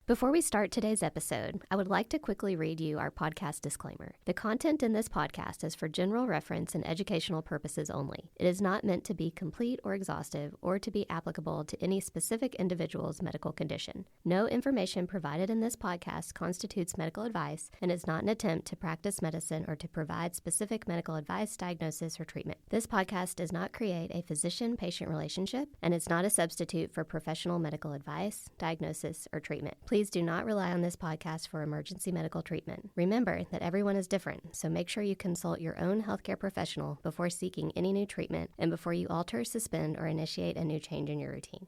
Before we start today's episode, I would like to quickly read you our podcast disclaimer. The content in this podcast is for general reference and educational purposes only. It is not meant to be complete or exhaustive or to be applicable to any specific individual's medical condition. No information provided in this podcast constitutes medical advice and is not an attempt to practice medicine or to provide specific medical advice, diagnosis, or treatment. This podcast does not create a physician-patient relationship and is not a substitute for professional medical advice, diagnosis, or treatment. Please do not rely on this podcast for emergency medical treatment. Remember that everyone is different, so make sure you consult your own healthcare professional before seeking any new treatment and before you alter, suspend, or initiate a new change in your routine.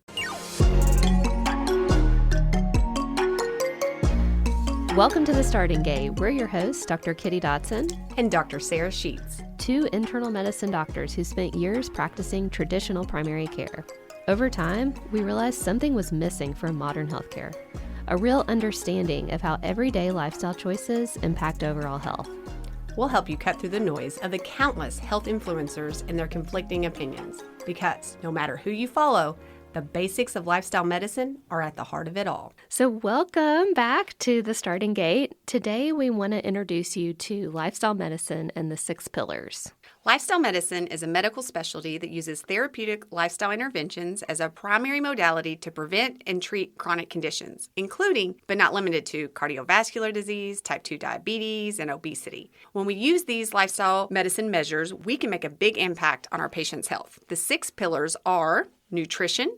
Welcome to The Starting Gate. We're your hosts, Dr. Kitty Dotson and Dr. Sarah Sheets, two internal medicine doctors who spent years practicing traditional primary care. Over time, we realized something was missing from modern healthcare. A real understanding of how everyday lifestyle choices impact overall health. We'll help you cut through the noise of the countless health influencers and their conflicting opinions, because no matter who you follow, the basics of lifestyle medicine are at the heart of it all. So welcome back to The Starting Gate. Today we want to introduce you to lifestyle medicine and the 6 pillars. Lifestyle medicine is a medical specialty that uses therapeutic lifestyle interventions as a primary modality to prevent and treat chronic conditions, including, but not limited to, cardiovascular disease, type 2 diabetes, and obesity. When we use these lifestyle medicine measures, we can make a big impact on our patients' health. The 6 pillars are nutrition,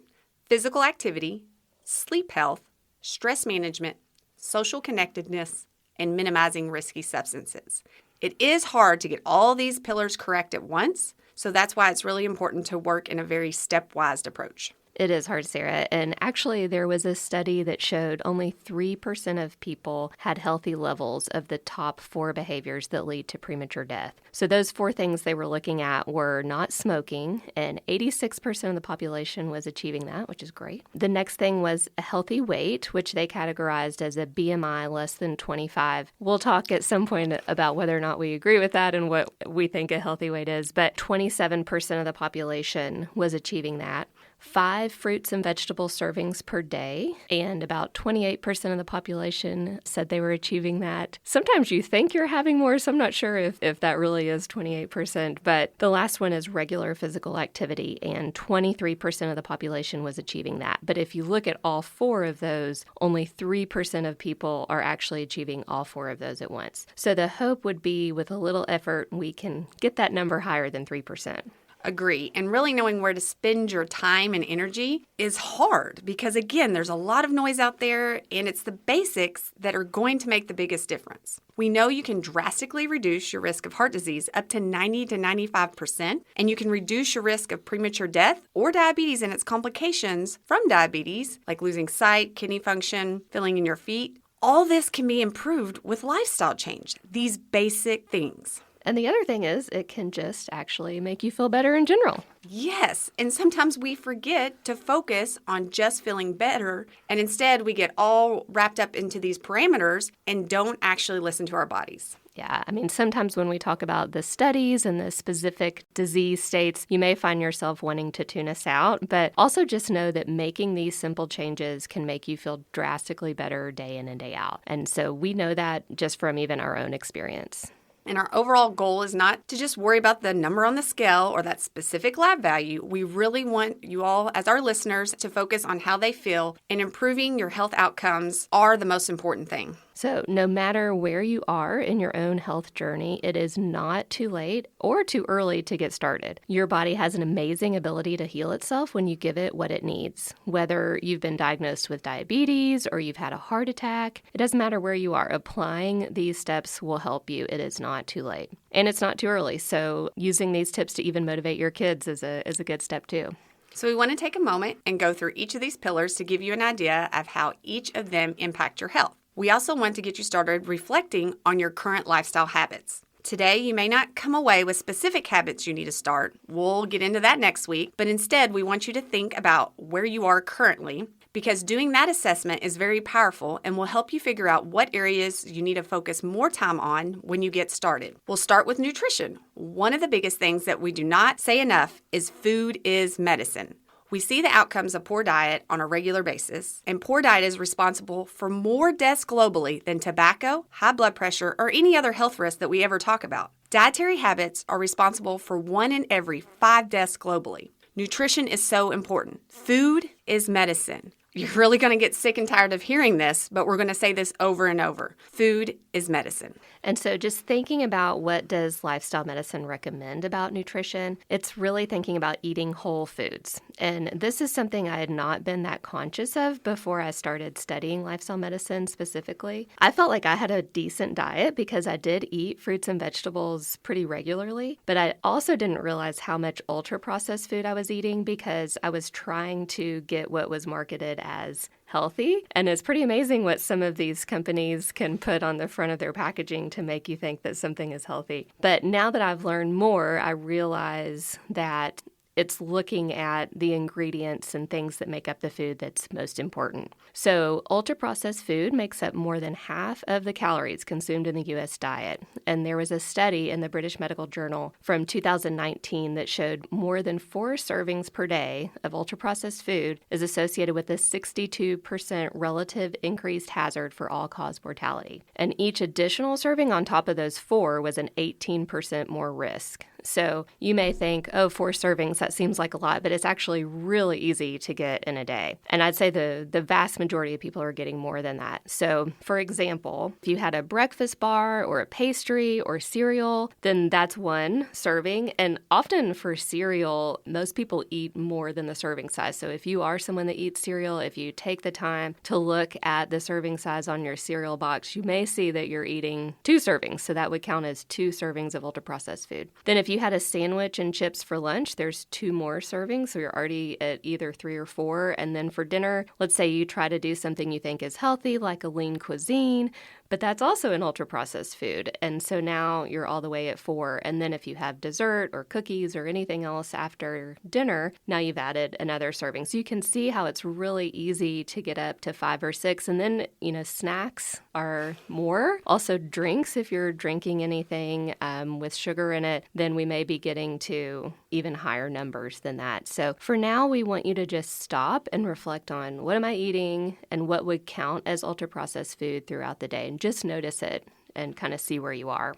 physical activity, sleep health, stress management, social connectedness, and minimizing risky substances. It is hard to get all these pillars correct at once, so that's why it's really important to work in a very stepwise approach. It is hard, Sarah. And actually, there was a study that showed only 3% of people had healthy levels of the top 4 behaviors that lead to premature death. So those 4 things they were looking at were not smoking, and 86% of the population was achieving that, which is great. The next thing was a healthy weight, which they categorized as a BMI less than 25. We'll talk at some point about whether or not we agree with that and what we think a healthy weight is, but 27% of the population was achieving that. 5 fruits and vegetable servings per day, and about 28% of the population said they were achieving that. Sometimes you think you're having more, so I'm not sure if that really is 28%, but the last one is regular physical activity, and 23% of the population was achieving that. But if you look at all 4 of those, only 3% of people are actually achieving all 4 of those at once. So the hope would be with a little effort, we can get that number higher than 3%. Agree. And really knowing where to spend your time and energy is hard because, again, there's a lot of noise out there, and it's the basics that are going to make the biggest difference. We know you can drastically reduce your risk of heart disease up to 90 to 95%, and you can reduce your risk of premature death or diabetes and its complications from diabetes, like losing sight, kidney function, filling in your feet. All this can be improved with lifestyle change, these basic things. And the other thing is, it can just actually make you feel better in general. Yes, and sometimes we forget to focus on just feeling better, and instead we get all wrapped up into these parameters and don't actually listen to our bodies. Yeah, I mean, sometimes when we talk about the studies and the specific disease states, you may find yourself wanting to tune us out, but also just know that making these simple changes can make you feel drastically better day in and day out. And so we know that just from even our own experience. And our overall goal is not to just worry about the number on the scale or that specific lab value. We really want you all, as our listeners, to focus on how they feel, and improving your health outcomes are the most important thing. So no matter where you are in your own health journey, it is not too late or too early to get started. Your body has an amazing ability to heal itself when you give it what it needs. Whether you've been diagnosed with diabetes or you've had a heart attack, it doesn't matter where you are. Applying these steps will help you. It is not too late. And it's not too early. So using these tips to even motivate your kids is a good step too. So we want to take a moment and go through each of these pillars to give you an idea of how each of them impact your health. We also want to get you started reflecting on your current lifestyle habits. Today, you may not come away with specific habits you need to start. We'll get into that next week, but instead, we want you to think about where you are currently, because doing that assessment is very powerful and will help you figure out what areas you need to focus more time on when you get started. We'll start with nutrition. One of the biggest things that we do not say enough is food is medicine. We see the outcomes of poor diet on a regular basis, and poor diet is responsible for more deaths globally than tobacco, high blood pressure, or any other health risk that we ever talk about. Dietary habits are responsible for 1 in every 5 deaths globally. Nutrition is so important. Food is medicine. You're really going to get sick and tired of hearing this, but we're going to say this over and over. Food is medicine. And so just thinking about what does lifestyle medicine recommend about nutrition, it's really thinking about eating whole foods. And this is something I had not been that conscious of before I started studying lifestyle medicine specifically. I felt like I had a decent diet because I did eat fruits and vegetables pretty regularly, but I also didn't realize how much ultra-processed food I was eating because I was trying to get what was marketed as healthy. And it's pretty amazing what some of these companies can put on the front of their packaging to make you think that something is healthy. But now that I've learned more, I realize that it's looking at the ingredients and things that make up the food that's most important. So ultra-processed food makes up more than half of the calories consumed in the U.S. diet. And there was a study in the British Medical Journal from 2019 that showed more than 4 servings per day of ultra-processed food is associated with a 62% relative increased hazard for all-cause mortality. And each additional serving on top of those 4 was an 18% more risk. So you may think, oh, 4 servings, that seems like a lot, but it's actually really easy to get in a day. And I'd say the vast majority of people are getting more than that. So, for example, if you had a breakfast bar or a pastry or cereal, then that's 1 serving. And often for cereal, most people eat more than the serving size. So if you are someone that eats cereal, if you take the time to look at the serving size on your cereal box, you may see that you're eating 2 servings. So that would count as 2 servings of ultra-processed food. Then if you had a sandwich and chips for lunch, there's 2 more servings. So you're already at either 3 or 4. And then for dinner, let's say you try to do something you think is healthy, like a lean cuisine, but that's also an ultra-processed food. And so now you're all the way at 4. And then if you have dessert or cookies or anything else after dinner, now you've added another serving. So you can see how it's really easy to get up to 5 or 6. And then, snacks are more. Also drinks, if you're drinking anything with sugar in it, then we may be getting to even higher numbers than that. So for now, we want you to just stop and reflect on what am I eating and what would count as ultra-processed food throughout the day. And just notice it and kind of see where you are.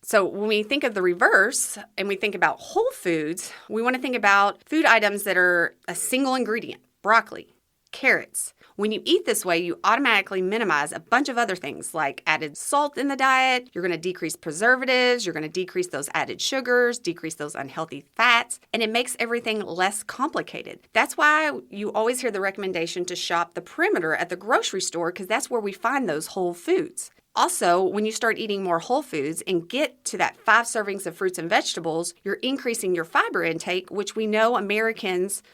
So when we think of the reverse and we think about whole foods, we want to think about food items that are a single ingredient: broccoli, carrots. When you eat this way, you automatically minimize a bunch of other things like added salt in the diet. You're going to decrease preservatives. You're going to decrease those added sugars, decrease those unhealthy fats, and it makes everything less complicated. That's why you always hear the recommendation to shop the perimeter at the grocery store, because that's where we find those whole foods. Also, when you start eating more whole foods and get to that 5 servings of fruits and vegetables, you're increasing your fiber intake, which we know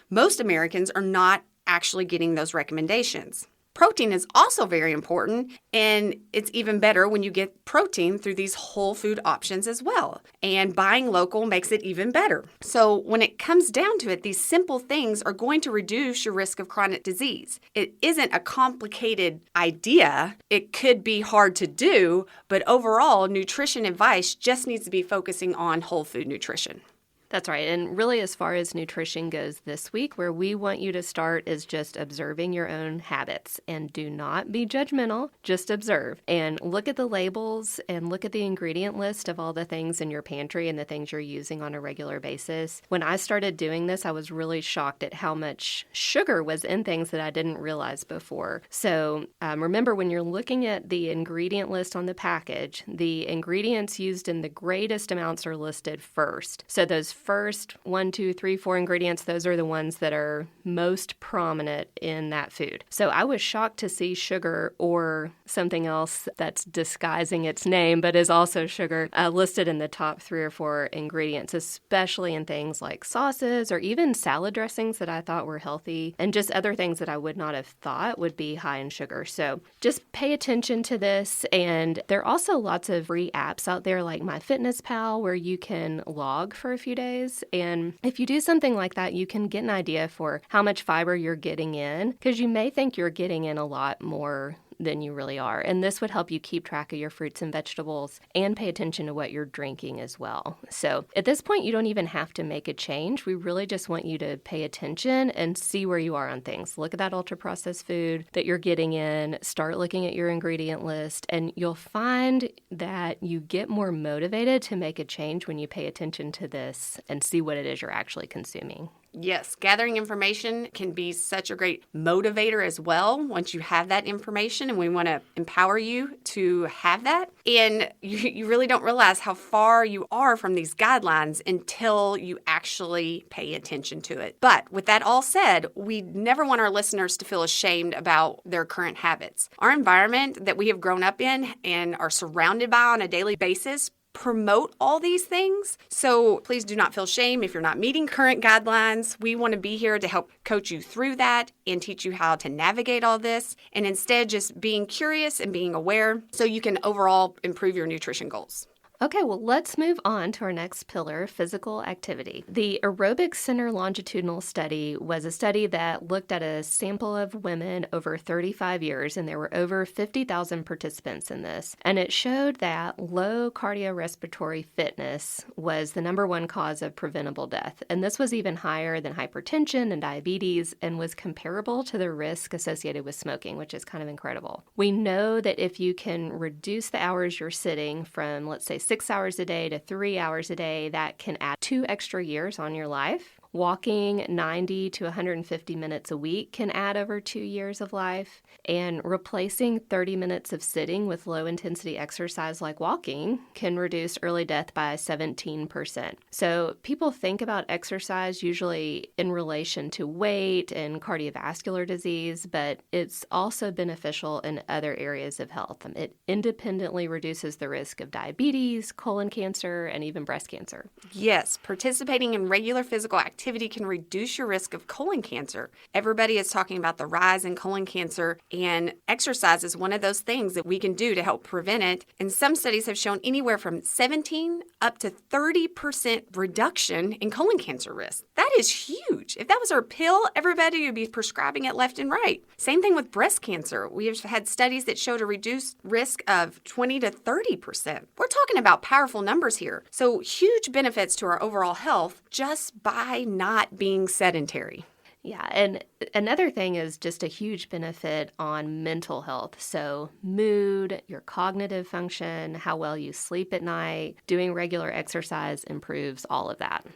most Americans are not actually getting those recommendations. Protein is also very important, and it's even better when you get protein through these whole food options as well. And buying local makes it even better. So when it comes down to it, these simple things are going to reduce your risk of chronic disease. It isn't a complicated idea. It could be hard to do, but overall, nutrition advice just needs to be focusing on whole food nutrition. That's right. And really, as far as nutrition goes this week, where we want you to start is just observing your own habits. And do not be judgmental. Just observe and look at the labels and look at the ingredient list of all the things in your pantry and the things you're using on a regular basis. When I started doing this, I was really shocked at how much sugar was in things that I didn't realize before. So remember, when you're looking at the ingredient list on the package, the ingredients used in the greatest amounts are listed first. So those first 1, 2, 3, 4 ingredients, those are the ones that are most prominent in that food. So I was shocked to see sugar or something else that's disguising its name but is also sugar listed in the top 3 or 4 ingredients, especially in things like sauces or even salad dressings that I thought were healthy and just other things that I would not have thought would be high in sugar. So just pay attention to this. And there are also lots of free apps out there like MyFitnessPal where you can log for a few days. And if you do something like that, you can get an idea for how much fiber you're getting in, because you may think you're getting in a lot more than you really are. And this would help you keep track of your fruits and vegetables and pay attention to what you're drinking as well. So at this point, you don't even have to make a change. We really just want you to pay attention and see where you are on things. Look at that ultra-processed food that you're getting in. Start looking at your ingredient list, and you'll find that you get more motivated to make a change when you pay attention to this and see what it is you're actually consuming. Yes, gathering information can be such a great motivator as well once you have that information, and we want to empower you to have that. And you really don't realize how far you are from these guidelines until you actually pay attention to it. But with that all said, we never want our listeners to feel ashamed about their current habits. Our environment that we have grown up in and are surrounded by on a daily basis promote all these things. So please do not feel shame if you're not meeting current guidelines. We want to be here to help coach you through that and teach you how to navigate all this. And instead, just being curious and being aware so you can overall improve your nutrition goals. Okay, well, let's move on to our next pillar, physical activity. The Aerobic Center longitudinal study was a study that looked at a sample of women over 35 years, and there were over 50,000 participants in this. And it showed that low cardiorespiratory fitness was the number one cause of preventable death. And this was even higher than hypertension and diabetes and was comparable to the risk associated with smoking, which is kind of incredible. We know that if you can reduce the hours you're sitting from, let's say, 6 hours a day to 3 hours a day, that can add 2 extra years on your life. Walking 90 to 150 minutes a week can add over 2 years of life. And replacing 30 minutes of sitting with low-intensity exercise like walking can reduce early death by 17%. So people think about exercise usually in relation to weight and cardiovascular disease, but it's also beneficial in other areas of health. It independently reduces the risk of diabetes, colon cancer, and even breast cancer. Yes, participating in regular physical activity can reduce your risk of colon cancer. Everybody is talking about the rise in colon cancer, and exercise is one of those things that we can do to help prevent it. And some studies have shown anywhere from 17 up to 30% reduction in colon cancer risk. That is huge. If that was our pill, everybody would be prescribing it left and right. Same thing with breast cancer. We have had studies that showed a reduced risk of 20 to 30%. We're talking about powerful numbers here. So huge benefits to our overall health just by not being sedentary. Yeah, and another thing is just a huge benefit on mental health. So mood, your cognitive function, how well you sleep at night, doing regular exercise improves all of that.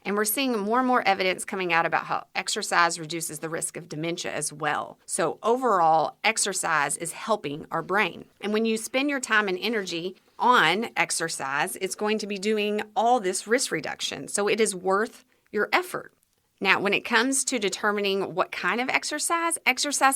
And we're seeing more and more evidence coming out about how exercise reduces the risk of dementia as well. So overall, exercise is helping our brain. And when you spend your time and energy on exercise, it's going to be doing all this risk reduction. So it is worth your effort. Now, when it comes to determining what kind of exercise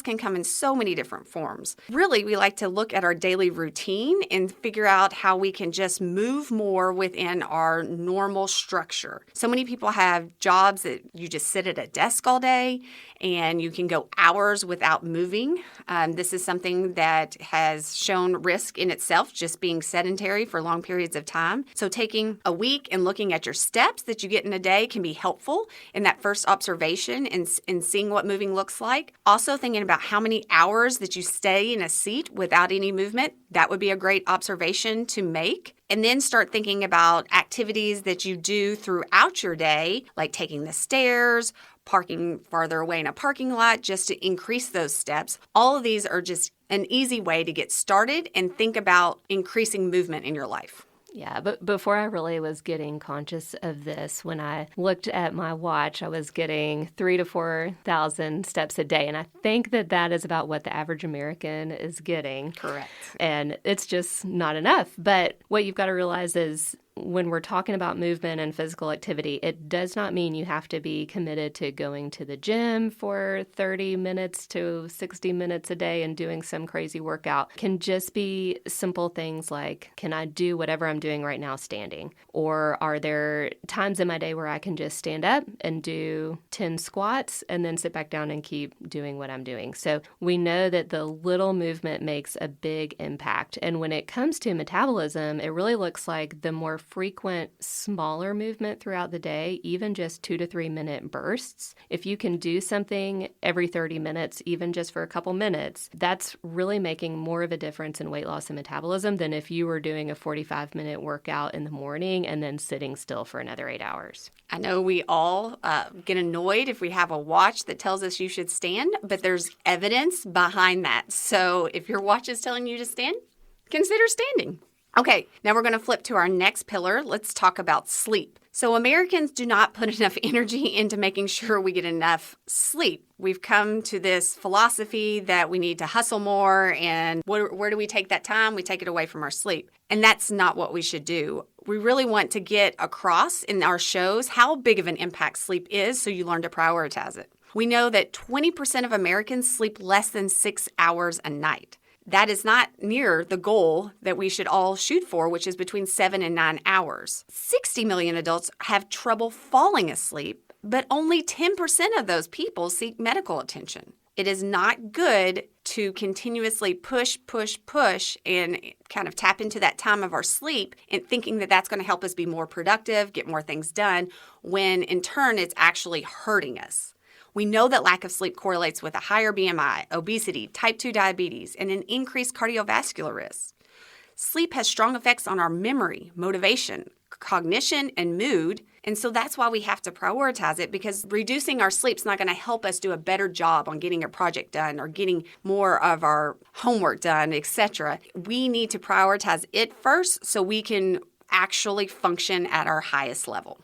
can come in so many different forms. Really, we like to look at our daily routine and figure out how we can just move more within our normal structure. So many people have jobs that you just sit at a desk all day and you can go hours without moving. This is something that has shown risk in itself, just being sedentary for long periods of time. So taking a week and looking at your steps that you get in a day can be helpful in that first observation and seeing what moving looks like. Also thinking about how many hours that you stay in a seat without any movement. That would be a great observation to make. And then start thinking about activities that you do throughout your day, like taking the stairs, parking farther away in a parking lot just to increase those steps. All of these are just an easy way to get started and think about increasing movement in your life. Yeah, but before I really was getting conscious of this, when I looked at my watch, I was getting 3,000 to 4,000 steps a day. And I think that is about what the average American is getting. Correct. And it's just not enough. But what you've got to realize is when we're talking about movement and physical activity, it does not mean you have to be committed to going to the gym for 30 minutes to 60 minutes a day and doing some crazy workout. It can just be simple things like, can I do whatever I'm doing right now standing? Or are there times in my day where I can just stand up and do 10 squats and then sit back down and keep doing what I'm doing? So we know that the little movement makes a big impact. And when it comes to metabolism, it really looks like the more frequent, smaller movement throughout the day, even just 2 to 3 minute bursts, if you can do something every 30 minutes, even just for a couple minutes, that's really making more of a difference in weight loss and metabolism than if you were doing a 45-minute workout in the morning and then sitting still for another 8 hours. I know we all get annoyed if we have a watch that tells us you should stand, but there's evidence behind that. So if your watch is telling you to stand, consider standing. Okay, now we're going to flip to our next pillar. Let's talk about sleep. So Americans do not put enough energy into making sure we get enough sleep. We've come to this philosophy that we need to hustle more, and where do we take that time? We take it away from our sleep. And that's not what we should do. We really want to get across in our shows how big of an impact sleep is so you learn to prioritize it. We know that 20% of Americans sleep less than 6 hours a night. That is not near the goal that we should all shoot for, which is between 7 and 9 hours. 60 million adults have trouble falling asleep, but only 10% of those people seek medical attention. It is not good to continuously push, and kind of tap into that time of our sleep and thinking that that's going to help us be more productive, get more things done, when in turn it's actually hurting us. We know that lack of sleep correlates with a higher BMI, obesity, type 2 diabetes, and an increased cardiovascular risk. Sleep has strong effects on our memory, motivation, cognition, and mood, and so that's why we have to prioritize it, because reducing our sleep is not going to help us do a better job on getting a project done or getting more of our homework done, etc. We need to prioritize it first so we can actually function at our highest level.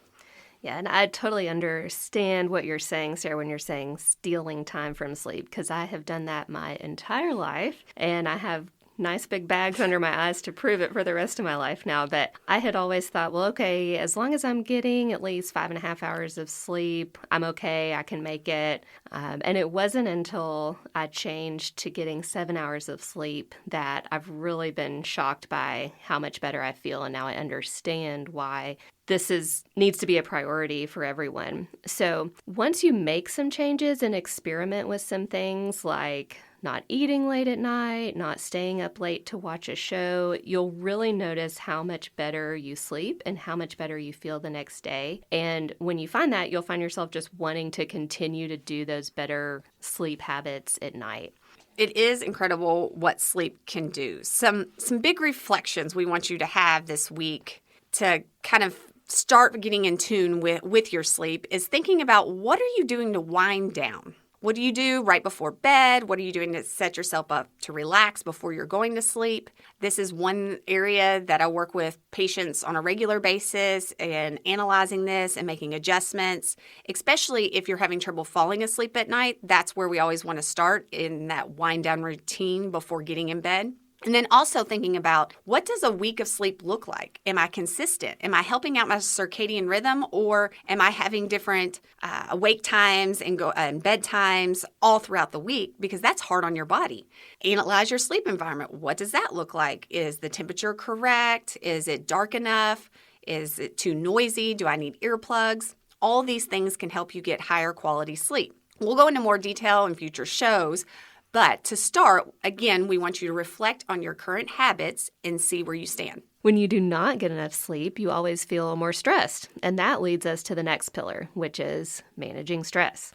Yeah, and I totally understand what you're saying, Sarah, when you're saying stealing time from sleep, because I have done that my entire life, and I have nice big bags under my eyes to prove it for the rest of my life now. But I had always thought, well, okay, as long as I'm getting at least 5.5 hours of sleep, I'm okay, I can make it. And it wasn't until I changed to getting 7 hours of sleep that I've really been shocked by how much better I feel. And now I understand why this needs to be a priority for everyone. So once you make some changes and experiment with some things like not eating late at night, not staying up late to watch a show, you'll really notice how much better you sleep and how much better you feel the next day. And when you find that, you'll find yourself just wanting to continue to do those better sleep habits at night. It is incredible what sleep can do. Some big reflections we want you to have this week to kind of start getting in tune with your sleep is thinking about, what are you doing to wind down? What do you do right before bed? What are you doing to set yourself up to relax before you're going to sleep? This is one area that I work with patients on a regular basis and analyzing this and making adjustments, especially if you're having trouble falling asleep at night. That's where we always want to start, in that wind down routine before getting in bed. And then also thinking about, what does a week of sleep look like? Am I consistent? Am I helping out my circadian rhythm, or am I having different awake times and bed times all throughout the week? Because that's hard on your body. Analyze your sleep environment. What does that look like? Is the temperature correct? Is it dark enough? Is it too noisy? Do I need earplugs? All these things can help you get higher quality sleep. We'll go into more detail in future shows. But to start, again, we want you to reflect on your current habits and see where you stand. When you do not get enough sleep, you always feel more stressed. And that leads us to the next pillar, which is managing stress.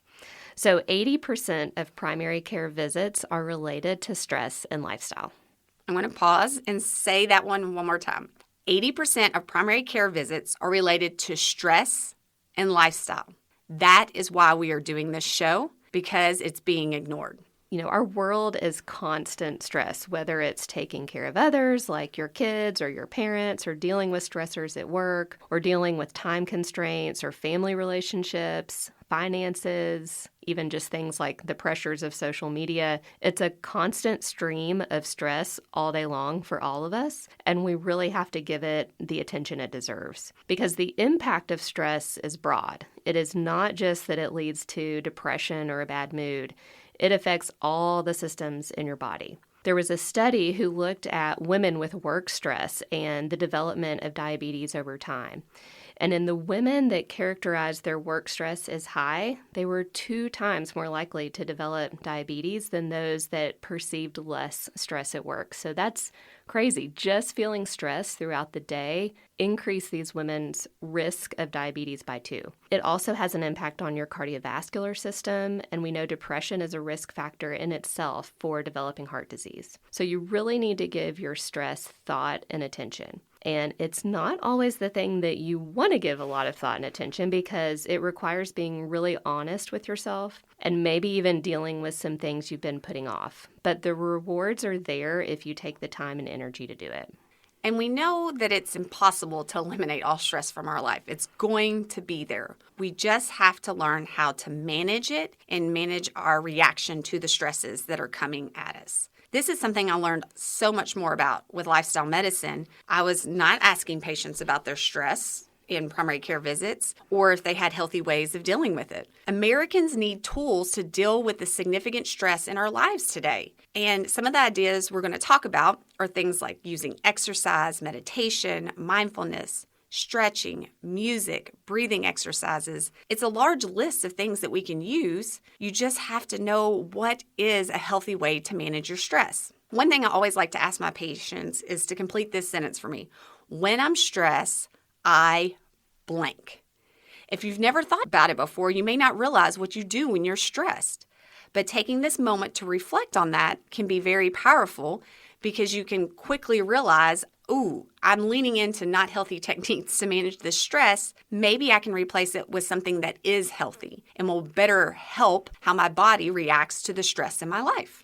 So 80% of primary care visits are related to stress and lifestyle. I'm going to pause and say that one more time. 80% of primary care visits are related to stress and lifestyle. That is why we are doing this show, because it's being ignored. You know, our world is constant stress, whether it's taking care of others, like your kids or your parents, or dealing with stressors at work, or dealing with time constraints or family relationships, finances, even just things like the pressures of social media. It's a constant stream of stress all day long for all of us, and we really have to give it the attention it deserves, because the impact of stress is broad. It is not just that it leads to depression or a bad mood. It affects all the systems in your body. There was a study who looked at women with work stress and the development of diabetes over time. And in the women that characterized their work stress as high, they were 2 times more likely to develop diabetes than those that perceived less stress at work. So that's crazy. Just feeling stress throughout the day increase these women's risk of diabetes by 2. It also has an impact on your cardiovascular system, and we know depression is a risk factor in itself for developing heart disease. So you really need to give your stress thought and attention. And it's not always the thing that you want to give a lot of thought and attention because it requires being really honest with yourself and maybe even dealing with some things you've been putting off. But the rewards are there if you take the time and energy to do it. And we know that it's impossible to eliminate all stress from our life. It's going to be there. We just have to learn how to manage it and manage our reaction to the stresses that are coming at us. This is something I learned so much more about with lifestyle medicine. I was not asking patients about their stress in primary care visits or if they had healthy ways of dealing with it. Americans need tools to deal with the significant stress in our lives today. And some of the ideas we're going to talk about are things like using exercise, meditation, mindfulness, stretching, music, breathing exercises. It's a large list of things that we can use. You just have to know what is a healthy way to manage your stress. One thing I always like to ask my patients is to complete this sentence for me. When I'm stressed, I blank. If you've never thought about it before, you may not realize what you do when you're stressed. But taking this moment to reflect on that can be very powerful because you can quickly realize, ooh, I'm leaning into not healthy techniques to manage this stress. Maybe I can replace it with something that is healthy and will better help how my body reacts to the stress in my life.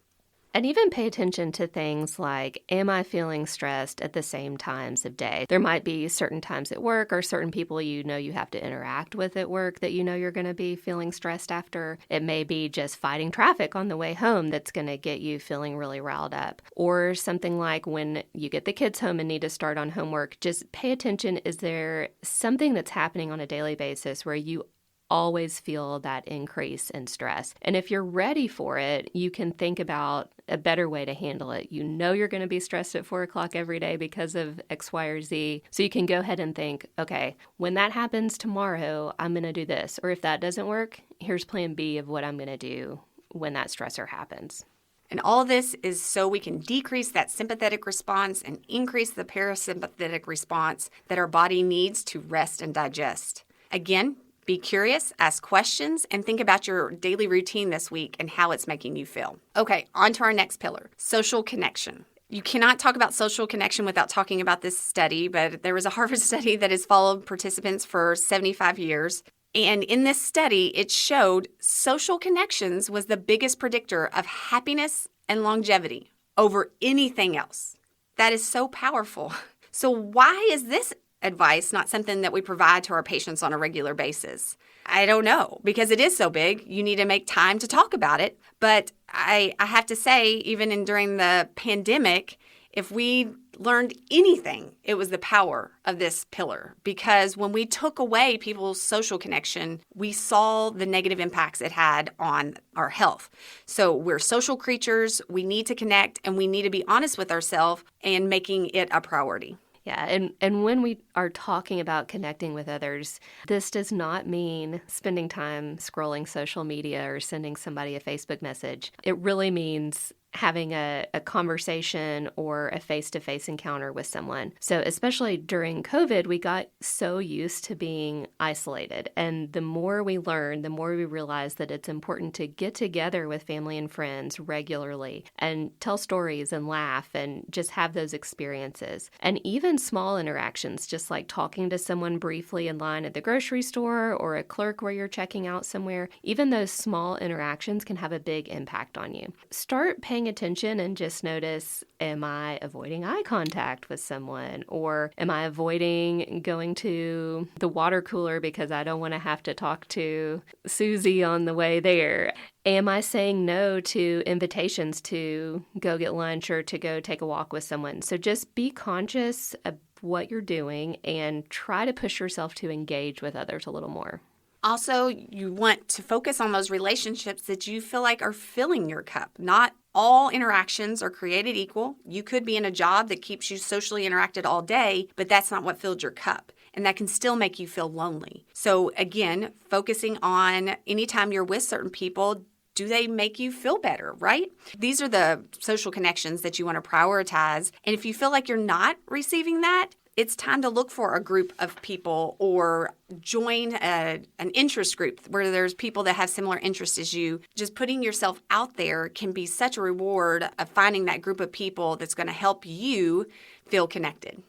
And even pay attention to things like, am I feeling stressed at the same times of day? There might be certain times at work or certain people you know you have to interact with at work that you know you're going to be feeling stressed after. It may be just fighting traffic on the way home that's going to get you feeling really riled up. Or something like when you get the kids home and need to start on homework, just pay attention. Is there something that's happening on a daily basis where you always feel that increase in stress? And if you're ready for it, you can think about a better way to handle it. You know you're going to be stressed at 4 o'clock every day because of X, Y, or Z. So you can go ahead and think, okay, when that happens tomorrow, I'm going to do this. Or if that doesn't work, here's plan B of what I'm going to do when that stressor happens. And all this is so we can decrease that sympathetic response and increase the parasympathetic response that our body needs to rest and digest. Again, be curious, ask questions, and think about your daily routine this week and how it's making you feel. Okay, on to our next pillar, social connection. You cannot talk about social connection without talking about this study, but there was a Harvard study that has followed participants for 75 years. And in this study, it showed social connections was the biggest predictor of happiness and longevity over anything else. That is so powerful. So why is this advice not something that we provide to our patients on a regular basis? I don't know, because it is so big. You need to make time to talk about it. But I have to say, even during the pandemic, if we learned anything, it was the power of this pillar. Because when we took away people's social connection, we saw the negative impacts it had on our health. So we're social creatures. We need to connect, and we need to be honest with ourselves and making it a priority. Yeah, and when we are talking about connecting with others, this does not mean spending time scrolling social media or sending somebody a Facebook message. It really means having a conversation or a face-to-face encounter with someone. So especially during COVID, we got so used to being isolated. And the more we learn, the more we realize that it's important to get together with family and friends regularly and tell stories and laugh and just have those experiences. And even small interactions, just like talking to someone briefly in line at the grocery store or a clerk where you're checking out somewhere, even those small interactions can have a big impact on you. Start paying attention and just notice, am I avoiding eye contact with someone? Or am I avoiding going to the water cooler because I don't want to have to talk to Susie on the way there? Am I saying no to invitations to go get lunch or to go take a walk with someone? So just be conscious of what you're doing and try to push yourself to engage with others a little more. Also, you want to focus on those relationships that you feel like are filling your cup. Not all interactions are created equal. You could be in a job that keeps you socially interacted all day, but that's not what filled your cup. and that can still make you feel lonely. So again, focusing on anytime you're with certain people, do they make you feel better, right? These are the social connections that you want to prioritize. And if you feel like you're not receiving that, it's time to look for a group of people or join an interest group where there's people that have similar interests as you. Just putting yourself out there can be such a reward of finding that group of people that's going to help you feel connected.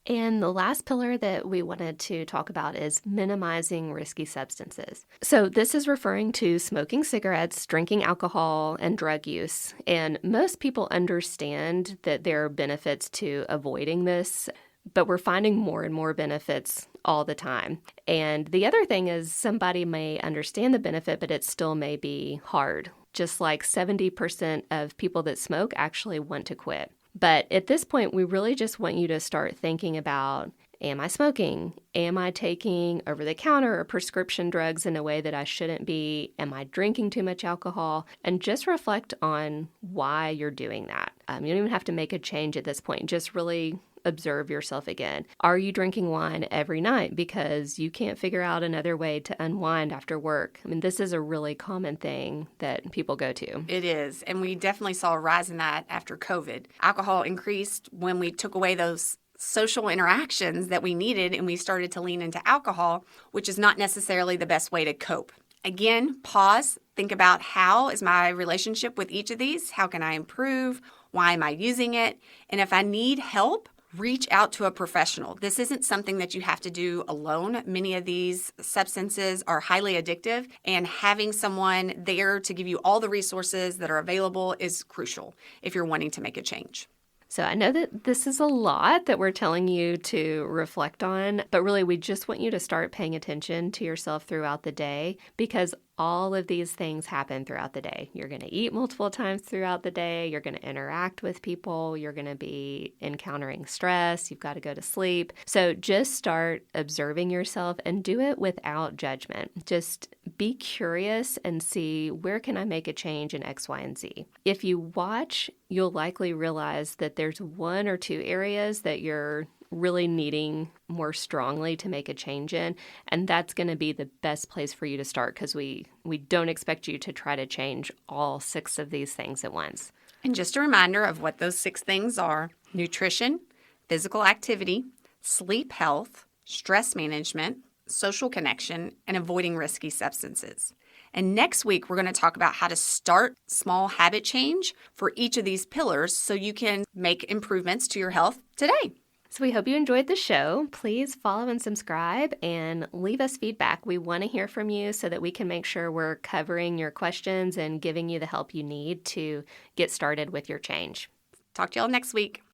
And the last pillar that we wanted to talk about is minimizing risky substances. So this is referring to smoking cigarettes, drinking alcohol, and drug use. And most people understand that there are benefits to avoiding this, but we're finding more and more benefits all the time. And the other thing is somebody may understand the benefit, but it still may be hard. Just like 70% of people that smoke actually want to quit. But at this point, we really just want you to start thinking about, am I smoking? Am I taking over-the-counter or prescription drugs in a way that I shouldn't be? Am I drinking too much alcohol? And just reflect on why you're doing that. You don't even have to make a change at this point. Just really observe yourself again. Are you drinking wine every night because you can't figure out another way to unwind after work? I mean, this is a really common thing that people go to. It is. And we definitely saw a rise in that after COVID. Alcohol increased when we took away those social interactions that we needed and we started to lean into alcohol, which is not necessarily the best way to cope. Again, pause, think about how is my relationship with each of these? How can I improve? Why am I using it? And if I need help, reach out to a professional. This isn't something that you have to do alone. Many of these substances are highly addictive, and having someone there to give you all the resources that are available is crucial if you're wanting to make a change. So I know that this is a lot that we're telling you to reflect on, but really we just want you to start paying attention to yourself throughout the day because all of these things happen throughout the day. You're going to eat multiple times throughout the day. You're going to interact with people. You're going to be encountering stress. You've got to go to sleep. So just start observing yourself and do it without judgment. Just be curious and see, where can I make a change in X, Y, and Z? If you watch, you'll likely realize that there's one or two areas that you're really needing more strongly to make a change in. And that's going to be the best place for you to start because we don't expect you to try to change all 6 of these things at once. And just a reminder of what those 6 things are: nutrition, physical activity, sleep health, stress management, social connection, and avoiding risky substances. And next week, we're going to talk about how to start small habit change for each of these pillars so you can make improvements to your health today. So we hope you enjoyed the show. Please follow and subscribe and leave us feedback. We want to hear from you so that we can make sure we're covering your questions and giving you the help you need to get started with your change. Talk to y'all next week.